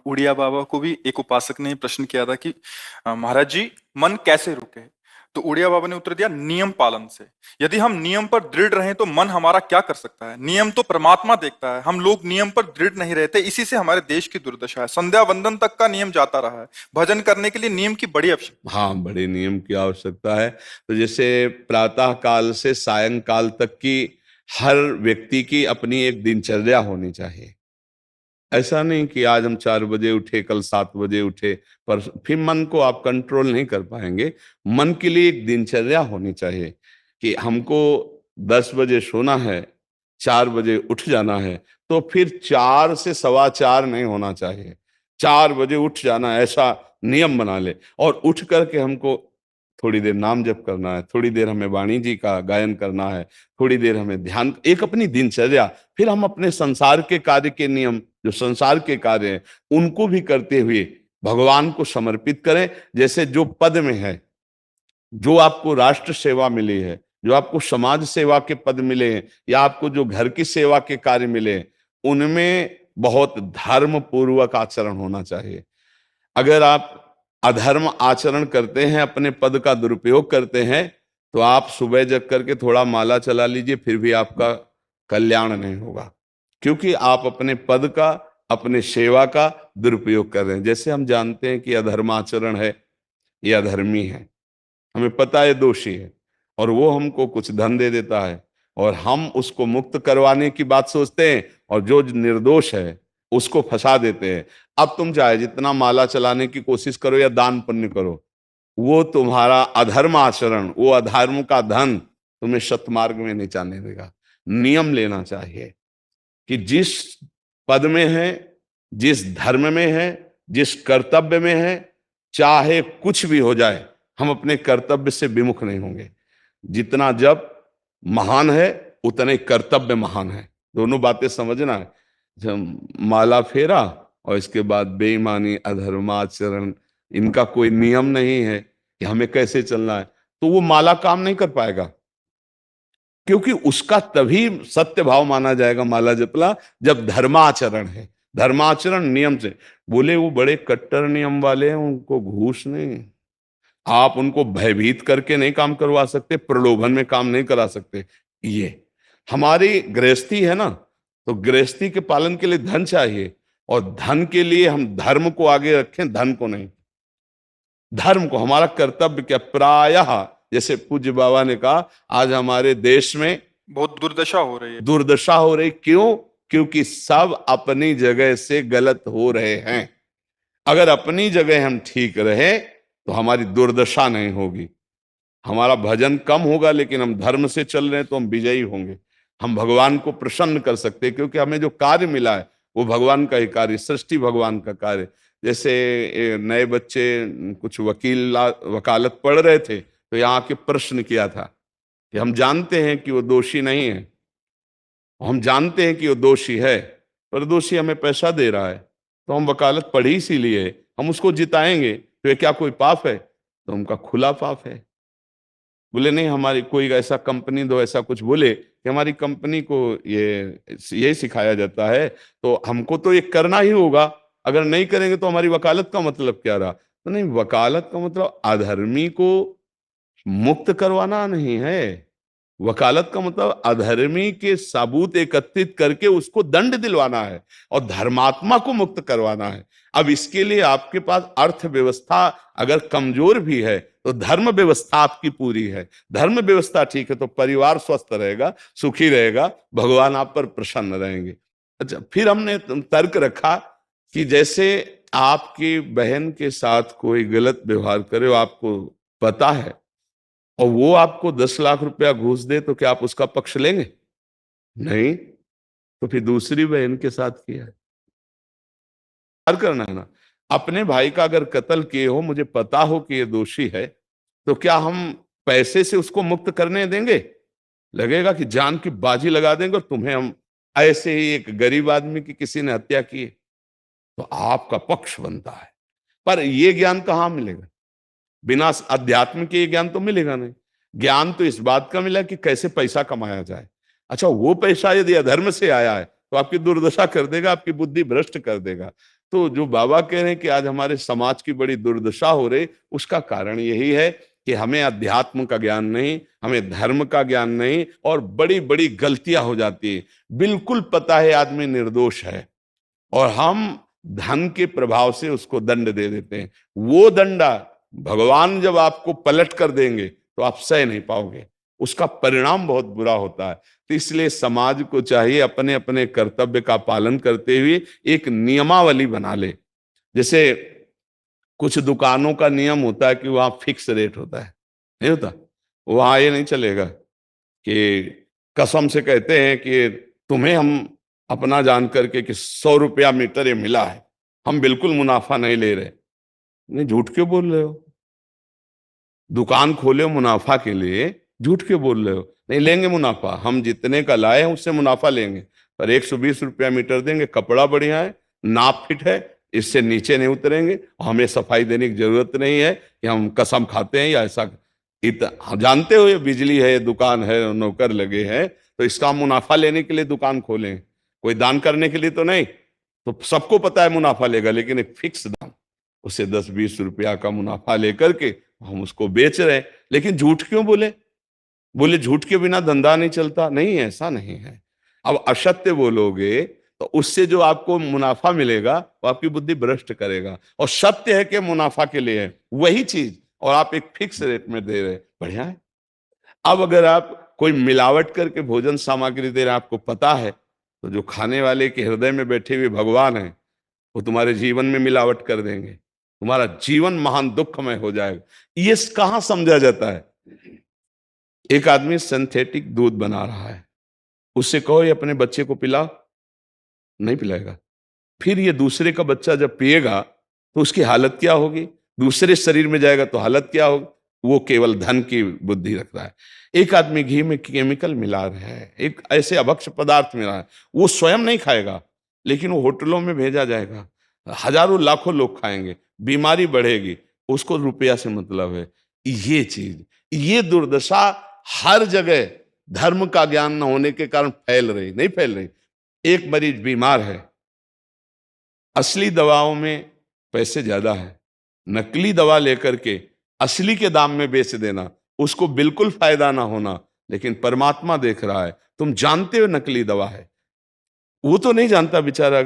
उड़िया बाबा को भी एक उपासक ने प्रश्न किया था कि महाराज जी, मन कैसे रुके? तो उड़िया बाबा ने उत्तर दिया, नियम पालन से। यदि हम नियम पर दृढ़ रहें तो मन हमारा क्या कर सकता है? नियम तो परमात्मा देखता है, हम लोग नियम पर दृढ़ नहीं रहते, इसी से हमारे देश की दुर्दशा है। संध्या वंदन तक का नियम जाता रहा है, भजन करने के लिए नियम की बड़ी आवश्यकता। हाँ, बड़े नियम की आवश्यकता है। तो जैसे प्रातः काल से सायंकाल तक की हर व्यक्ति की अपनी एक दिनचर्या होनी चाहिए। ऐसा नहीं कि आज हम 4 बजे उठे, कल 7 बजे उठे, पर फिर मन को आप कंट्रोल नहीं कर पाएंगे। मन के लिए एक दिनचर्या होनी चाहिए कि हमको 10 बजे सोना है, 4 बजे उठ जाना है। तो फिर 4 से 4:15 नहीं होना चाहिए, 4 बजे उठ जाना, ऐसा नियम बना ले। और उठ करके हमको थोड़ी देर नाम जप करना है, थोड़ी देर हमें वाणी जी का गायन करना है, थोड़ी देर हमें ध्यान, एक अपनी दिनचर्या। फिर हम अपने संसार के कार्य के नियम, जो संसार के कार्य हैं, उनको भी करते हुए भगवान को समर्पित करें। जैसे जो पद में है, जो आपको राष्ट्र सेवा मिली है, जो आपको समाज सेवा के पद मिले हैं, या आपको जो घर की सेवा के कार्य मिले हैं, उनमें बहुत धर्म पूर्वक आचरण होना चाहिए। अगर आप अधर्म आचरण करते हैं, अपने पद का दुरुपयोग करते हैं, तो आप सुबह जग करके थोड़ा माला चला लीजिए, फिर भी आपका कल्याण नहीं होगा, क्योंकि आप अपने पद का, अपने सेवा का दुरुपयोग कर रहे हैं। जैसे हम जानते हैं कि अधर्माचरण है, ये अधर्मी है, हमें पता है दोषी है, और वो हमको कुछ धन दे देता है, और हम उसको मुक्त करवाने की बात सोचते हैं, और जो निर्दोष है उसको फंसा देते हैं। अब तुम चाहे जितना माला चलाने की कोशिश करो या दान पुण्य करो, वो तुम्हारा अधर्म आचरण, वो अधर्म का धन तुम्हें सतमार्ग में नहीं जाने देगा। नियम लेना चाहिए कि जिस पद में है, जिस धर्म में है, जिस कर्तव्य में है, चाहे कुछ भी हो जाए, हम अपने कर्तव्य से विमुख नहीं होंगे। जितना जब महान है, उतने कर्तव्य महान है। दोनों बातें समझना है। जब माला फेरा और इसके बाद बेईमानी, अधर्माचरण, इनका कोई नियम नहीं है कि हमें कैसे चलना है, तो वो माला काम नहीं कर पाएगा, क्योंकि उसका तभी सत्य भाव माना जाएगा माला जपला, जब धर्माचरण है। धर्माचरण नियम से। बोले वो बड़े कट्टर नियम वाले हैं, उनको घूस नहीं, आप उनको भयभीत करके नहीं काम करवा सकते, प्रलोभन में काम नहीं करा सकते। ये हमारी गृहस्थी है ना, तो गृहस्थी के पालन के लिए धन चाहिए, और धन के लिए हम धर्म को आगे रखें, धन को नहीं। धर्म को, हमारा कर्तव्य क्या, प्रायः जैसे पूज्य बाबा ने कहा, आज हमारे देश में बहुत दुर्दशा हो रही है। दुर्दशा हो रही, क्यों? क्योंकि सब अपनी जगह से गलत हो रहे हैं। अगर अपनी जगह हम ठीक रहे तो हमारी दुर्दशा नहीं होगी। हमारा भजन कम होगा, लेकिन हम धर्म से चल रहे हैं तो हम विजयी होंगे। हम भगवान को प्रसन्न कर सकते हैं, क्योंकि हमें जो कार्य मिला है वो भगवान का ही कार्य, सृष्टि भगवान का कार्य। जैसे नए बच्चे कुछ वकालत पढ़ रहे थे, तो यहाँ के प्रश्न किया था कि हम जानते हैं कि वो दोषी नहीं है, हम जानते हैं कि वो दोषी है, पर दोषी हमें पैसा दे रहा है, तो हम वकालत पढ़ी इसीलिए, हम उसको जिताएंगे, तो ये क्या कोई पाप है? तो उनका खुला पाप है। बोले नहीं, हमारी कोई ऐसा कंपनी दो, ऐसा कुछ बोले कि हमारी कंपनी को ये सिखाया जाता है, तो हमको तो ये करना ही होगा, अगर नहीं करेंगे तो हमारी वकालत का मतलब क्या रहा? तो नहीं, वकालत का मतलब अधर्मी को मुक्त करवाना नहीं है। वकालत का मतलब अधर्मी के सबूत एकत्रित करके उसको दंड दिलवाना है, और धर्मात्मा को मुक्त करवाना है। अब इसके लिए आपके पास अर्थव्यवस्था अगर कमजोर भी है, तो धर्म व्यवस्था आपकी पूरी है। धर्म व्यवस्था ठीक है तो परिवार स्वस्थ रहेगा, सुखी रहेगा, भगवान आप पर प्रसन्न रहेंगे। अच्छा, फिर हमने तर्क रखा कि जैसे आपकी बहन के साथ कोई गलत व्यवहार करे, आपको पता है, और वो आपको 10 लाख रुपया घूस दे, तो क्या आप उसका पक्ष लेंगे? नहीं। तो फिर दूसरी बहन के साथ किया है, प्यार करना है ना। अपने भाई का अगर कत्ल किए हो, मुझे पता हो कि ये दोषी है, तो क्या हम पैसे से उसको मुक्त करने देंगे? लगेगा कि जान की बाजी लगा देंगे, और तुम्हें हम, ऐसे ही एक गरीब आदमी की किसी ने हत्या की, तो आपका पक्ष बनता है। पर ये ज्ञान कहाँ मिलेगा? बिना अध्यात्म के ये ज्ञान तो मिलेगा नहीं। ज्ञान तो इस बात का मिला कि कैसे पैसा कमाया जाए। अच्छा, वो पैसा यदि अधर्म से आया है तो आपकी दुर्दशा कर देगा, आपकी बुद्धि भ्रष्ट कर देगा। तो जो बाबा कह रहे हैं कि आज हमारे समाज की बड़ी दुर्दशा हो रही, उसका कारण यही है कि हमें अध्यात्म का ज्ञान नहीं, हमें धर्म का ज्ञान नहीं, और बड़ी बड़ी गलतियां हो जाती है। बिल्कुल पता है आदमी निर्दोष है, और हम धन के प्रभाव से उसको दंड दे देते हैं। वो दंडा भगवान जब आपको पलट कर देंगे तो आप सह नहीं पाओगे, उसका परिणाम बहुत बुरा होता है। तो इसलिए समाज को चाहिए अपने अपने कर्तव्य का पालन करते हुए एक नियमावली बना ले। जैसे कुछ दुकानों का नियम होता है कि वहां फिक्स रेट होता है, नहीं होता? वहां ये नहीं चलेगा कि कसम से कहते हैं कि तुम्हें हम अपना जान करके कि 100 रुपया मीटर ये मिला है, हम बिल्कुल मुनाफा नहीं ले रहे। नहीं, झूठ क्यों बोल रहे हो? दुकान खोले हो मुनाफा के लिए, झूठ क्यों बोल रहे हो? नहीं लेंगे मुनाफा, हम जितने का लाए हैं उससे मुनाफा लेंगे, पर 120 रुपया मीटर देंगे, कपड़ा बढ़िया है, नाप फिट है, इससे नीचे नहीं उतरेंगे, हमें सफाई देने की जरूरत नहीं है कि हम कसम खाते हैं या ऐसा। हम जानते हो ये बिजली है, ये दुकान है, नौकर लगे हैं, तो इसका मुनाफा लेने के लिए दुकान खोलें, कोई दान करने के लिए तो नहीं। तो सबको पता है मुनाफा लेगा, लेकिन एक फिक्स दाम, उसे 10-20 रुपया का मुनाफा लेकर के हम उसको बेच रहे हैं। लेकिन झूठ क्यों बोले? बोले झूठ के बिना धंधा नहीं चलता। नहीं, ऐसा नहीं है। अब असत्य बोलोगे तो उससे जो आपको मुनाफा मिलेगा वो आपकी बुद्धि भ्रष्ट करेगा, और सत्य है कि मुनाफा के लिए है वही चीज, और आप एक फिक्स रेट में दे रहे हैं, बढ़िया है। अब अगर आप कोई मिलावट करके भोजन सामग्री दे रहे हैं, आपको पता है, तो जो खाने वाले के हृदय में बैठे हुए भगवान है वो तुम्हारे जीवन में मिलावट कर देंगे, तुम्हारा जीवन महान दुखमय हो जाएगा। ये कहां समझा जाता है? एक आदमी सिंथेटिक दूध बना रहा है, उससे कहो ये अपने बच्चे को पिला, नहीं पिलाएगा। फिर ये दूसरे का बच्चा जब पिएगा तो उसकी हालत क्या होगी? दूसरे शरीर में जाएगा तो हालत क्या होगी? वो केवल धन की बुद्धि रख रहा है। एक आदमी घी में केमिकल मिला रहा है, एक ऐसे अभक्ष्य पदार्थ मिला है, वो स्वयं नहीं खाएगा, लेकिन वो होटलों में भेजा जाएगा, हजारों लाखों लोग खाएंगे, बीमारी बढ़ेगी, उसको रुपया से मतलब है। ये चीज, ये दुर्दशा हर जगह धर्म का ज्ञान न होने के कारण फैल रही, नहीं फैल रही। एक मरीज बीमार है, असली दवाओं में पैसे ज्यादा है, नकली दवा लेकर के असली के दाम में बेच देना, उसको बिल्कुल फायदा ना होना। लेकिन परमात्मा देख रहा है, तुम जानते हो नकली दवा है, वो तो नहीं जानता बेचारा,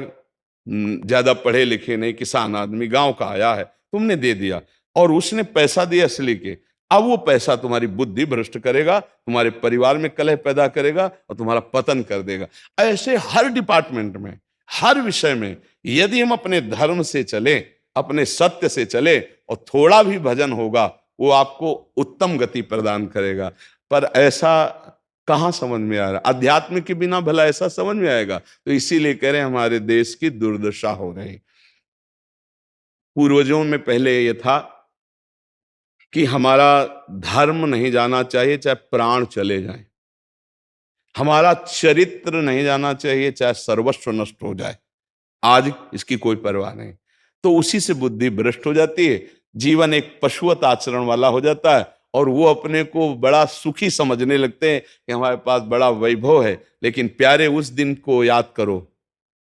ज्यादा पढ़े लिखे नहीं, किसान आदमी गांव का आया है, तुमने दे दिया और उसने पैसा दिया असली के। अब वो पैसा तुम्हारी बुद्धि भ्रष्ट करेगा, तुम्हारे परिवार में कलह पैदा करेगा और तुम्हारा पतन कर देगा। ऐसे हर डिपार्टमेंट में, हर विषय में यदि हम अपने धर्म से चले, अपने सत्य से चले, और थोड़ा भी भजन होगा, वो आपको उत्तम गति प्रदान करेगा। पर ऐसा कहां समझ में आ रहा? अध्यात्म के बिना भला ऐसा समझ में आएगा? तो इसीलिए कह रहे हैं हमारे देश की दुर्दशा हो रही। पूर्वजों में पहले ये था कि हमारा धर्म नहीं जाना चाहिए चाहे प्राण चले जाएं, हमारा चरित्र नहीं जाना चाहिए चाहे सर्वस्व नष्ट हो जाए। आज इसकी कोई परवाह नहीं, तो उसी से बुद्धि भ्रष्ट हो जाती है, जीवन एक पशुवत आचरण वाला हो जाता है, और वो अपने को बड़ा सुखी समझने लगते हैं कि हमारे पास बड़ा वैभव है। लेकिन प्यारे, उस दिन को याद करो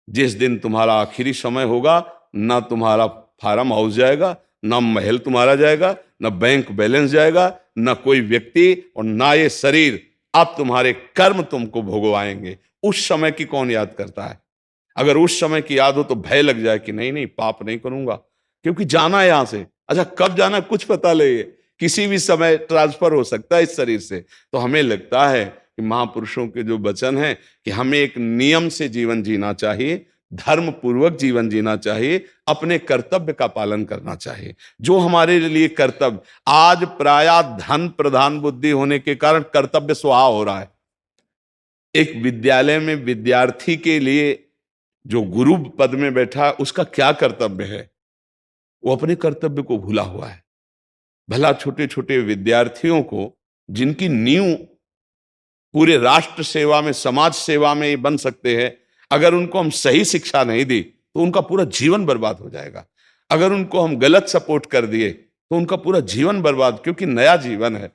जिस दिन तुम्हारा आखिरी समय होगा, ना तुम्हारा फार्म हाउस जाएगा, ना महल तुम्हारा जाएगा, ना बैंक बैलेंस जाएगा, ना कोई व्यक्ति, और ना ये शरीर। अब तुम्हारे कर्म तुमको भोगवाएंगे। उस समय की कौन याद करता है? अगर उस समय की याद हो तो भय लग जाए कि नहीं नहीं, पाप नहीं करूंगा, क्योंकि जाना है यहां से। अच्छा, कब जाना कुछ पता नहीं, किसी भी समय ट्रांसफर हो सकता है इस शरीर से। तो हमें लगता है कि महापुरुषों के जो वचन है कि हमें एक नियम से जीवन जीना चाहिए, धर्म पूर्वक जीवन जीना चाहिए, अपने कर्तव्य का पालन करना चाहिए। जो हमारे लिए कर्तव्य, आज प्रायः धन प्रधान बुद्धि होने के कारण कर्तव्य स्वाहा हो रहा है। एक विद्यालय में विद्यार्थी के लिए जो गुरु पद में बैठा, उसका क्या कर्तव्य है? वो अपने कर्तव्य को भूला हुआ है। भला छोटे छोटे विद्यार्थियों को, जिनकी नींव पूरे राष्ट्र सेवा में, समाज सेवा में ये बन सकते हैं, अगर उनको हम सही शिक्षा नहीं दी तो उनका पूरा जीवन बर्बाद हो जाएगा। अगर उनको हम गलत सपोर्ट कर दिए तो उनका पूरा जीवन बर्बाद, क्योंकि नया जीवन है।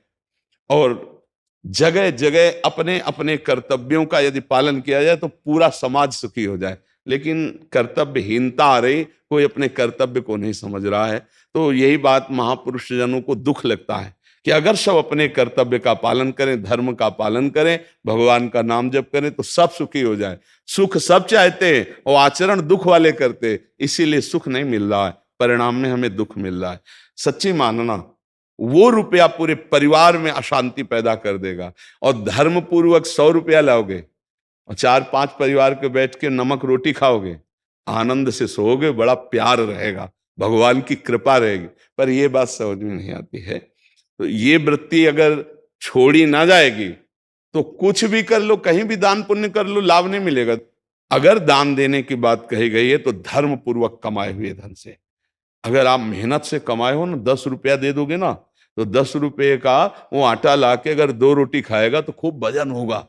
और जगह जगह अपने अपने कर्तव्यों का यदि पालन किया जाए तो पूरा समाज सुखी हो जाए। लेकिन कर्तव्यहीनता आ रही, कोई अपने कर्तव्य को नहीं समझ रहा है। तो यही बात महापुरुष जनों को दुख लगता है कि अगर सब अपने कर्तव्य का पालन करें, धर्म का पालन करें, भगवान का नाम जप करें तो सब सुखी हो जाए। सुख सब चाहते हैं और आचरण दुख वाले करते हैं, इसीलिए सुख नहीं मिल रहा है, परिणाम में हमें दुख मिल रहा है। सच्ची मानना, वो रुपया पूरे परिवार में अशांति पैदा कर देगा। और धर्म पूर्वक 100 रुपया लाओगे और 4-5 परिवार के बैठ के नमक रोटी खाओगे, आनंद से सोओगे, बड़ा प्यार रहेगा, भगवान की कृपा रहेगी। पर ये बात समझ में नहीं आती है। तो ये वृत्ति अगर छोड़ी ना जाएगी तो कुछ भी कर लो, कहीं भी दान पुण्य कर लो, लाभ नहीं मिलेगा। अगर दान देने की बात कही गई है तो धर्म पूर्वक कमाए हुए धन से। अगर आप मेहनत से कमाए हो ना, 10 रुपया दे दोगे ना, तो 10 रुपये का वो आटा लाके अगर 2 रोटी खाएगा तो खूब वजन होगा।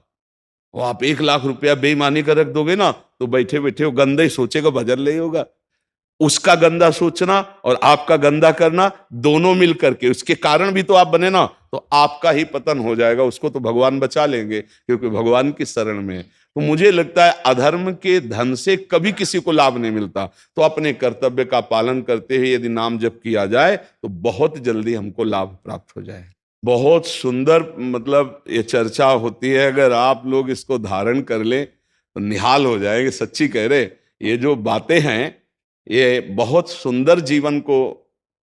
वो आप 1 लाख रुपया बेईमानी कर रख दोगे ना, तो बैठे बैठे वो गंदा ही सोचेगा, भजन नहीं होगा। उसका गंदा सोचना और आपका गंदा करना, दोनों मिल करके उसके कारण भी तो आप बने ना, तो आपका ही पतन हो जाएगा। उसको तो भगवान बचा लेंगे क्योंकि भगवान की शरण में है। तो मुझे लगता है अधर्म के धन से कभी किसी को लाभ नहीं मिलता। तो अपने कर्तव्य का पालन करते हुए यदि नाम जप किया जाए तो बहुत जल्दी हमको लाभ प्राप्त हो जाए। बहुत सुंदर मतलब ये चर्चा होती है, अगर आप लोग इसको धारण कर लें तो निहाल हो जाएंगे। सच्ची कह रहे, ये जो बातें हैं ये बहुत सुंदर जीवन को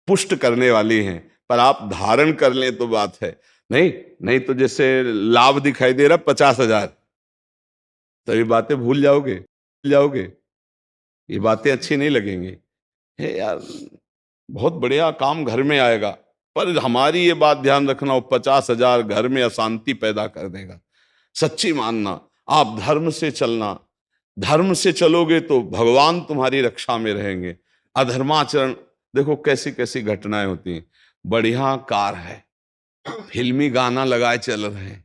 पुष्ट करने वाली हैं, पर आप धारण कर लें तो बात है। नहीं नहीं तो जैसे लाभ दिखाई दे रहा 50,000, तो ये बातें भूल जाओगे, ये बातें अच्छी नहीं लगेंगी। हे यार, बहुत बढ़िया काम घर में आएगा, पर हमारी ये बात ध्यान रखना, वो 50,000 घर में अशांति पैदा कर देगा। सच्ची मानना, आप धर्म से चलना, धर्म से चलोगे तो भगवान तुम्हारी रक्षा में रहेंगे। अधर्माचरण, देखो कैसी कैसी घटनाएं होती हैं। बढ़िया कार है, फिल्मी गाना लगाए चल रहे हैं,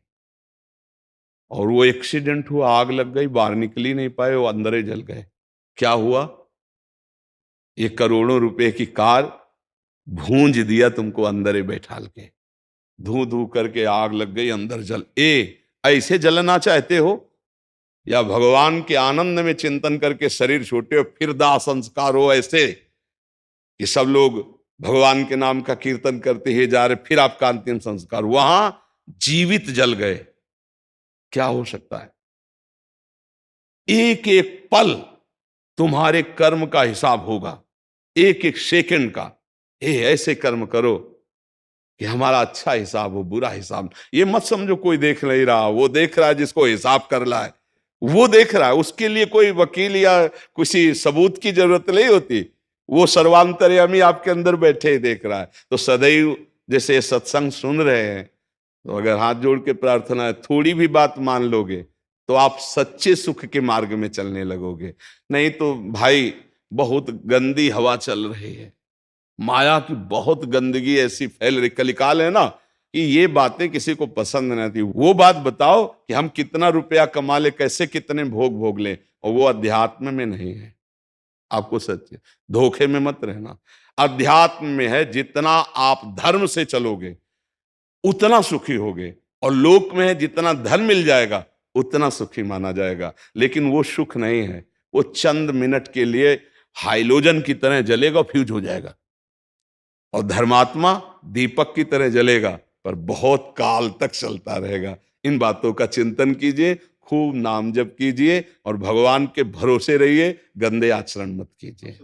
और वो एक्सीडेंट हुआ, आग लग गई, बाहर निकल ही नहीं पाए, वो अंदर ही जल गए। क्या हुआ? ये करोड़ों रुपए की कार भूंज दिया तुमको अंदर ही बैठाल के, धू धू करके आग लग गई, अंदर जल। ऐसे जलना चाहते हो या भगवान के आनंद में चिंतन करके शरीर छोटे हो फिर दाह संस्कार हो ऐसे कि सब लोग भगवान के नाम का कीर्तन करते ही जा रहे, फिर आपका अंतिम संस्कार वहां जीवित जल गए? क्या हो सकता है? एक एक पल तुम्हारे कर्म का हिसाब होगा, एक एक सेकंड का। ऐसे कर्म करो कि हमारा अच्छा हिसाब हो, बुरा हिसाब। ये मत समझो कोई देख नहीं रहा, वो देख रहा है जिसको हिसाब कर रहा है, वो देख रहा है। उसके लिए कोई वकील या किसी सबूत की जरूरत नहीं होती, वो सर्वांतर्यामी आपके अंदर बैठे ही देख रहा है। तो सदैव जैसे सत्संग सुन रहे हैं, तो अगर हाथ जोड़ के प्रार्थना है, थोड़ी भी बात मान लोगे तो आप सच्चे सुख के मार्ग में चलने लगोगे। नहीं तो भाई बहुत गंदी हवा चल रही है, माया की बहुत गंदगी ऐसी फैल रही, कलिकाल है ना, कि ये बातें किसी को पसंद नहीं आती। वो बात बताओ कि हम कितना रुपया कमा ले, कैसे कितने भोग भोग ले, और वो अध्यात्म में नहीं है। आपको सच धोखे में मत रहना, अध्यात्म में है। जितना आप धर्म से चलोगे उतना सुखी होगे, और लोक में है जितना धन मिल जाएगा उतना सुखी माना जाएगा। लेकिन वो सुख नहीं है, वो चंद मिनट के लिए हाइलोजन की तरह जलेगा, फ्यूज हो जाएगा। और धर्मात्मा दीपक की तरह जलेगा, पर बहुत काल तक चलता रहेगा। इन बातों का चिंतन कीजिए, खूब नाम जप कीजिए और भगवान के भरोसे रहिए, गंदे आचरण मत कीजिए।